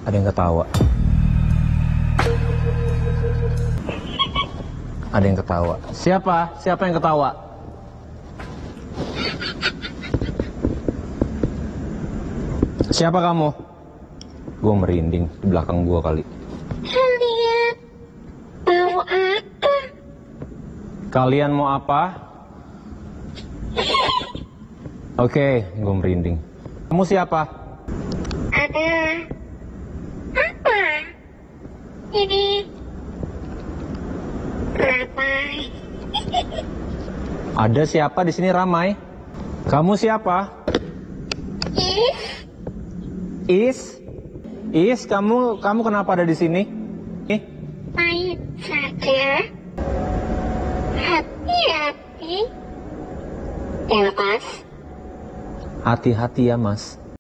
Ada yang ketawa. Ada yang ketawa. Siapa? Siapa yang ketawa? Siapa kamu? Gue merinding di belakang gue kali. Kalian mau apa? Kalian mau apa? Oke, gue merinding. Kamu siapa? Ada apa? Ini ramai. Ada siapa di sini ramai? Kamu siapa? Is, kamu kenapa ada di sini? Main saja. Hati-hati. Bebas. Hati-hati ya, Mas.